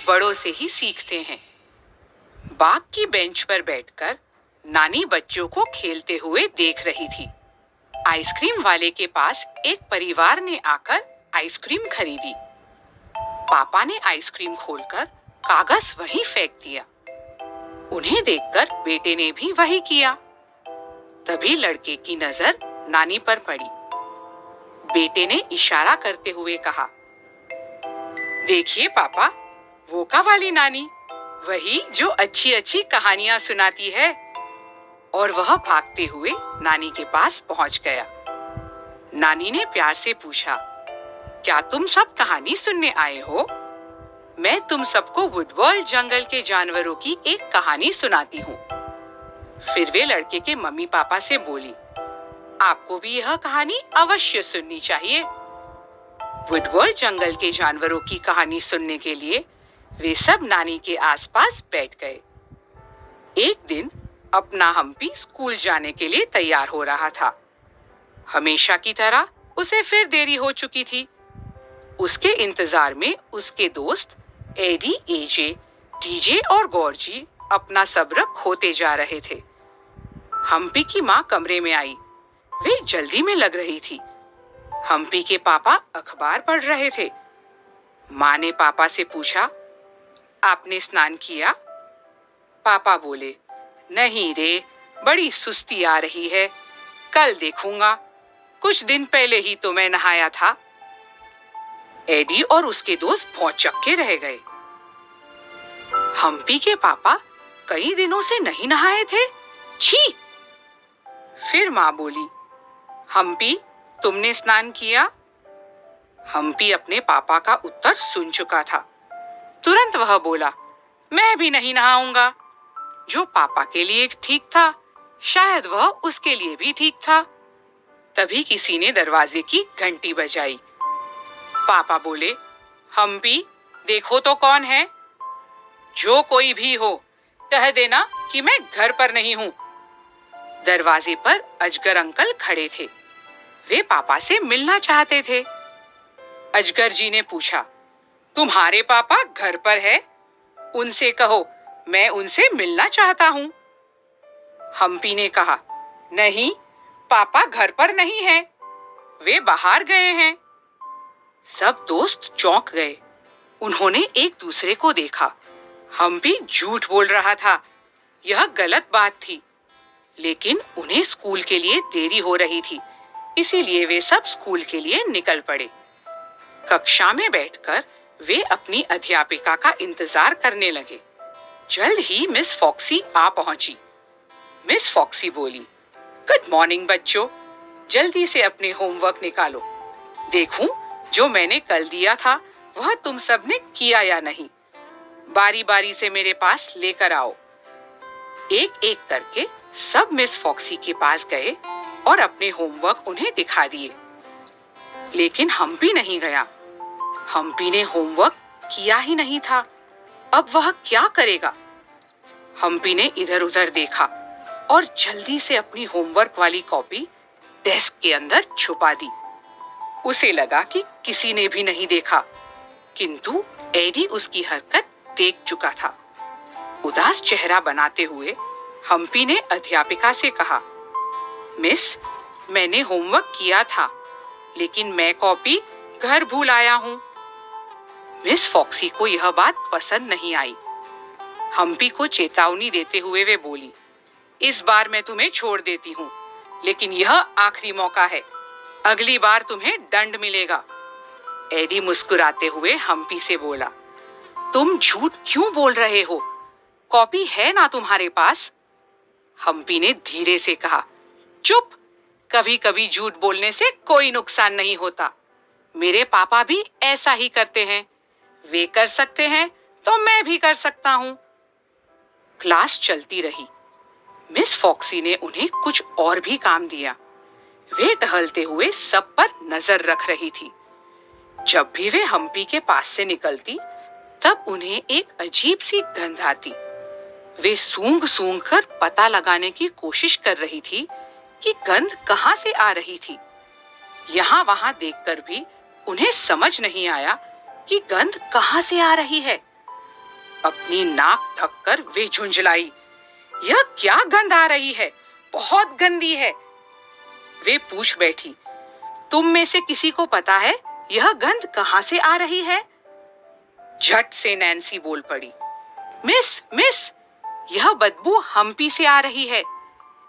बड़ों से ही सीखते हैं। बाग की बेंच पर बैठकर नानी बच्चों को खेलते हुए देख रही थी। आइसक्रीम वाले के पास एक परिवार ने आकर आइसक्रीम खरीदी। पापा ने आइसक्रीम खोलकर कागज वहीं फेंक दिया। उन्हें देखकर बेटे ने भी वही किया। तभी लड़के की नजर नानी पर पड़ी। बेटे ने इशारा करते हुए कहा, देखिए पापा, वो का वाली नानी, वही जो अच्छी अच्छी कहानियां सुनाती है। और वह भागते हुए नानी के पास पहुंच गया। नानी ने प्यार से पूछा, क्या तुम सब कहानी सुनने आए हो? मैं तुम सबको वुडवर्ल जंगल के जानवरों की एक कहानी सुनाती हूँ। फिर वे लड़के के मम्मी पापा से बोली, आपको भी यह कहानी अवश्य सुननी चाहिए। वुडवर्ल जंगल के जानवरों की कहानी सुनने के लिए वे सब नानी के आसपास बैठ गए। एक दिन अपना हम्पी स्कूल जाने के लिए तैयार हो रहा था। हमेशा की तरह उसे फिर देरी हो चुकी थी। उसके इंतजार में उसके दोस्त एडी, एजे, डीजे और गौरजी अपना सब्र खोते जा रहे थे। हम्पी की माँ कमरे में आई। वे जल्दी में लग रही थी। हम्पी के पापा अखबार पढ़ रहे थे। माँ ने पापा से पूछा, आपने स्नान किया? पापा बोले, नहीं रे, बड़ी सुस्ती आ रही है, कल देखूंगा, कुछ दिन पहले ही तो मैं नहाया था। एडी और उसके दोस्त भौंचक्के रह गए। हम्पी के पापा कई दिनों से नहीं नहाए थे? छी! फिर माँ बोली, हम्पी, तुमने स्नान किया? हम्पी अपने पापा का उत्तर सुन चुका था। तुरंत वह बोला, मैं भी नहीं नहाऊंगा। जो पापा के लिए ठीक था, शायद वह उसके लिए भी ठीक था। तभी किसी ने दरवाजे की घंटी बजाई। पापा बोले, हम्पी, देखो तो कौन है? जो कोई भी हो, कह देना कि मैं घर पर नहीं हूँ। दरवाजे पर अजगर अंकल खड़े थे। वे पापा से मिलना चाहते थे। अजगर जी ने पूछा, तुम्हारे पापा घर पर है? उनसे कहो मैं उनसे मिलना चाहता हूँ। हम्पी ने कहा, नहीं, पापा घर पर नहीं है, वे बाहर गए हैं। सब दोस्त चौंक गए। उन्होंने एक दूसरे को देखा। हम्पी झूठ बोल रहा था। यह गलत बात थी, लेकिन उन्हें स्कूल के लिए देरी हो रही थी, इसीलिए वे सब स्कूल के लिए निकल पड़े। कक्षा में बैठकर वे अपनी अध्यापिका का इंतजार करने लगे। जल्द ही मिस फॉक्सी आ पहुंची। मिस फॉक्सी बोली, गुड मॉर्निंग बच्चों, जल्दी से अपने होमवर्क निकालो। देखूं जो मैंने कल दिया था वह तुम सब ने किया या नहीं। बारी बारी से मेरे पास लेकर आओ। एक एक करके सब मिस फॉक्सी के पास गए और अपने होमवर्क उन्हें दिखा दिए। लेकिन हम्पी नहीं गया। हम्पी ने होमवर्क किया ही नहीं था। अब वह क्या करेगा? हम्पी ने इधर उधर देखा और जल्दी से अपनी होमवर्क वाली कॉपी डेस्क के अंदर छुपा दी। उसे लगा कि किसी ने भी नहीं देखा, किंतु एडी उसकी हरकत देख चुका था। उदास चेहरा बनाते हुए हम्पी ने अध्यापिका से कहा, मिस, मैंने होमवर्क किया था, लेकिन मैं कॉपी घर भूल आया हूँ। मिस फॉक्सी को यह बात पसंद नहीं आई। हम्पी को चेतावनी देते हुए वे बोली, इस बार मैं तुम्हें छोड़ देती हूँ, लेकिन यह आखिरी मौका है। अगली बार तुम्हें दंड मिलेगा। एडी मुस्कुराते हुए हम्पी से बोला, तुम झूठ क्यों बोल रहे हो? कॉपी है ना तुम्हारे पास? हम्पी ने धीरे से कहा, चुप, कभी कभी झूठ बोलने से कोई नुकसान नहीं होता। मेरे पापा भी ऐसा ही करते हैं। वे कर सकते हैं तो मैं भी कर सकता हूँ। क्लास चलती रही। मिस फॉक्सी ने उन्हें कुछ और भी काम दिया। वे टहलते हुए सब पर नजर रख रही थी। जब भी वे हम्पी के पास से निकलती, तब उन्हें एक अजीब सी गंध आती। वे सूंघ सूंघ कर पता लगाने की कोशिश कर रही थी कि गंध कहाँ से आ रही थी। यहाँ वहां देखकर भी उन्हें समझ नहीं आया कि गंध कहाँ से आ रही है। अपनी नाक ढककर वे झुंझलाई, यह क्या गंध आ रही है, बहुत गंदी है। वे पूछ बैठी, तुम में से किसी को पता है यह गंध कहां से आ रही है? झट से नैन्सी बोल पड़ी, मिस मिस, यह बदबू हम्पी से आ रही है।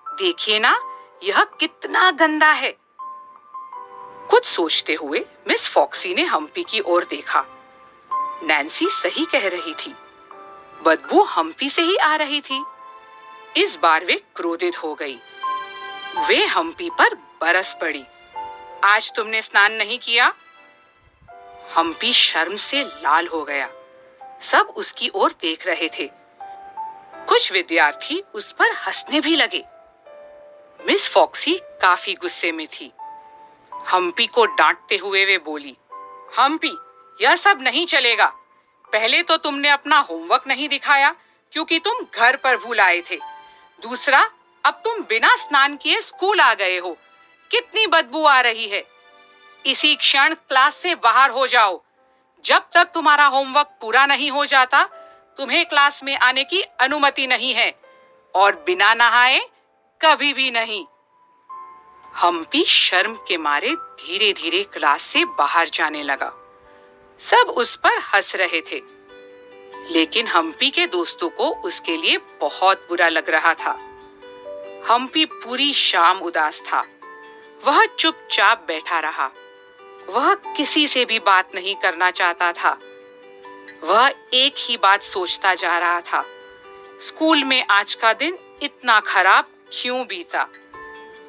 देखिए ना, यह कितना गंदा है। कुछ सोचते हुए मिस फॉक्सी ने हम्पी की ओर देखा। नैन्सी सही कह रही थी, बदबू हम्पी से ही आ रही थी। इस बार वे क्रोधित हो गई। वे हम्पी पर बरस पड़ी, आज तुमने स्नान नहीं किया? हम्पी शर्म से लाल हो गया। सब उसकी ओर देख रहे थे। कुछ विद्यार्थी उस पर हंसने भी लगे। मिस फॉक्सी काफी गुस्से में थी। हम्पी को डांटते हुए वे बोली, हम्पी, यह सब नहीं चलेगा। पहले तो तुमने अपना होमवर्क नहीं दिखाया क्योंकि तुम घर पर भूल आए थे। दूसरा, अब तुम बिना स्नान किए स्कूल आ गए हो। कितनी बदबू आ रही है। इसी क्षण क्लास से बाहर हो जाओ। जब तक तुम्हारा होमवर्क पूरा नहीं हो जाता, तुम्हें क्लास में आने की अनुमति नहीं है, और बिना नहाए कभी भी नहीं। हम्पी शर्म के मारे धीरे धीरे क्लास से बाहर जाने लगा। सब उस पर हंस रहे थे, लेकिन हम्पी के दोस्तों को उसके लिए बहुत बुरा लग रहा था। हम्पी पूरी शाम उदास था। वह चुपचाप बैठा रहा। वह किसी से भी बात नहीं करना चाहता था। वह एक ही बात सोचता जा रहा था, स्कूल में आज का दिन इतना खराब क्यों बीता?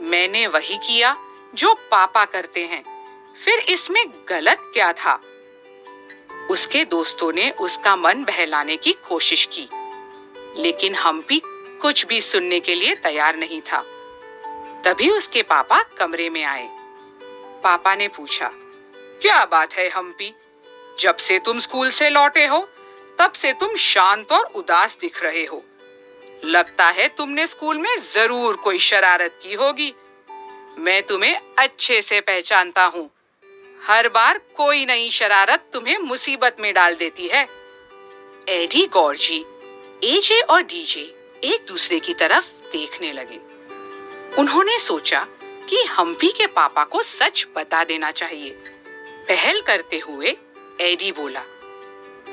मैंने वही किया जो पापा करते हैं, फिर इसमें गलत क्या था? उसके दोस्तों ने उसका मन बहलाने की कोशिश की, लेकिन हम्पी कुछ भी सुनने के लिए तैयार नहीं था। तभी उसके पापा कमरे में आए। पापा ने पूछा, क्या बात है हम्पी? जब से तुम स्कूल से लौटे हो तब से तुम शांत और उदास दिख रहे हो। लगता है तुमने स्कूल में जरूर कोई शरारत की होगी। मैं तुम्हें अच्छे से पहचानता हूँ। हर बार कोई नई शरारत तुम्हें मुसीबत में डाल देती है। एडी, गॉर्जी, एजे और डीजे एक दूसरे की तरफ देखने लगे। उन्होंने सोचा कि हम्पी के पापा को सच बता देना चाहिए। पहल करते हुए एडी बोला,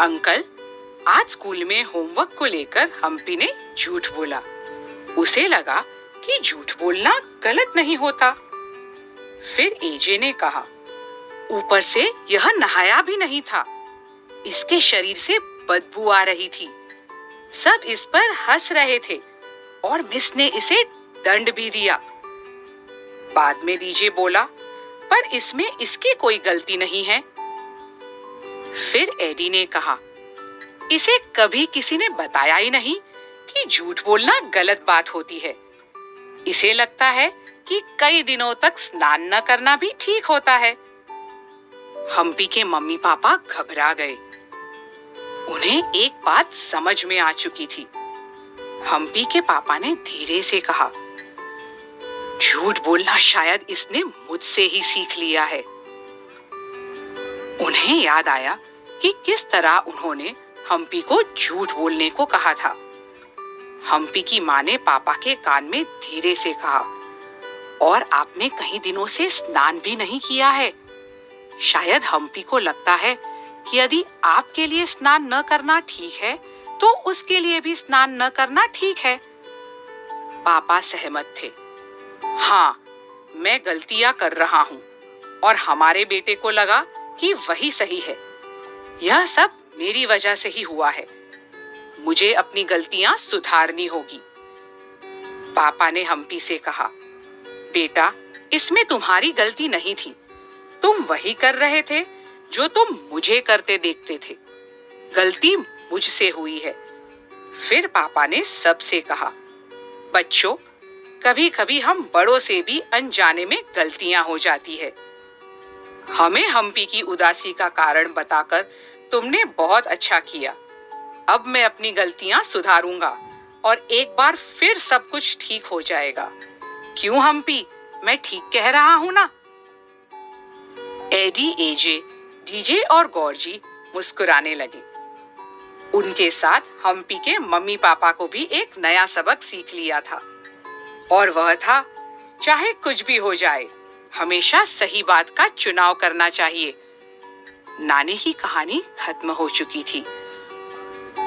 अंकल, आज स्कूल में होमवर्क को लेकर हम्पी ने झूठ बोला। उसे लगा कि झूठ बोलना गलत नहीं होता। फिर एजे ने कहा, ऊपर से यह नहाया भी नहीं था। इसके शरीर से बदबू आ रही थी। सब इस पर हंस रहे थे और मिस ने इसे दंड भी दिया। बाद में डीजे बोला, पर इसमें इसकी कोई गलती नहीं है। फिर एडी ने कहा, इसे कभी किसी ने बताया ही नहीं कि झूठ बोलना गलत बात होती है। इसे लगता है कि कई दिनों तक स्नान न करना भी ठीक होता है। हम्पी के मम्मी पापा घबरा गए। उन्हें एक बात समझ में आ चुकी थी। हम्पी के पापा ने धीरे से कहा, झूठ बोलना शायद इसने मुझसे ही सीख लिया है। उन्हें याद आया कि किस तरह उन्होंने हम्पी को झूठ बोलने को कहा था। हम्पी की माँ ने पापा के कान में धीरे से कहा, और आपने कई दिनों से स्नान भी नहीं किया है। शायद हम्पी को लगता है कि यदि आपके लिए स्नान न करना ठीक है, तो उसके लिए भी स्नान न करना ठीक है। पापा सहमत थे। हाँ, मैं गलतियां कर रहा हूँ और हमारे बेटे को लगा कि वही सही है। यह सब मेरी वजह से ही हुआ है। मुझे अपनी गलतियां सुधारनी होगी। पापा ने हम्पी से कहा, बेटा, इसमें तुम्हारी गलती नहीं थी। तुम वही कर रहे थे जो तुम मुझे करते देखते थे। गलती मुझसे हुई है। फिर पापा ने सबसे कहा, बच्चों, कभी कभी हम बड़ों से भी अनजाने में गलतियां हो जाती है। हमें हम्पी की उदासी का कारण बताकर तुमने बहुत अच्छा किया। अब मैं अपनी गलतियां सुधारूंगा और एक बार फिर सब कुछ ठीक हो जाएगा। क्यों हम्पी, मैं ठीक कह रहा हूं ना? एडी, एजे, डीजे और गॉर्जी मुस्कुराने लगे। उनके साथ हम्पी के मम्मी पापा को भी एक नया सबक सीख लिया था, और वह था, चाहे कुछ भी हो जाए, हमेशा सही बात का चुनाव करना चाहिए। नानी की कहानी खत्म हो चुकी थी।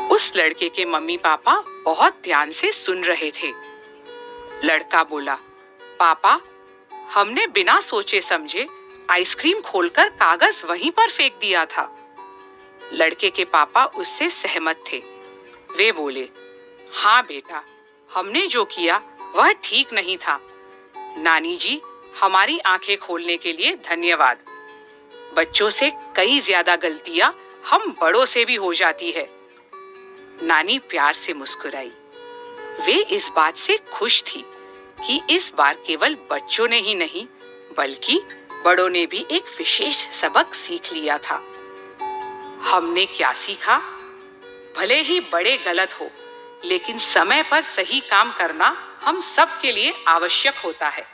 उस लड़के के मम्मी पापा बहुत ध्यान से सुन रहे थे। लड़का बोला, पापा, हमने बिना सोचे समझे आइसक्रीम खोलकर कागज वहीं पर फेंक दिया था। लड़के के पापा उससे सहमत थे। वे बोले, हाँ बेटा, हमने जो किया वह ठीक नहीं था। नानी जी, हमारी आंखें खोलने के लिए धन्यवाद। बच्चों से कई ज्यादा गलतियां हम बड़ों से भी हो जाती है। नानी प्यार से मुस्कुराई। वे इस बात से खुश थी कि इस बार केवल बच्चों ने ही नहीं, बल्कि बड़ों ने भी एक विशेष सबक सीख लिया था। हमने क्या सीखा? भले ही बड़े गलत हो, लेकिन समय पर सही काम करना हम सब के लिए आवश्यक होता है।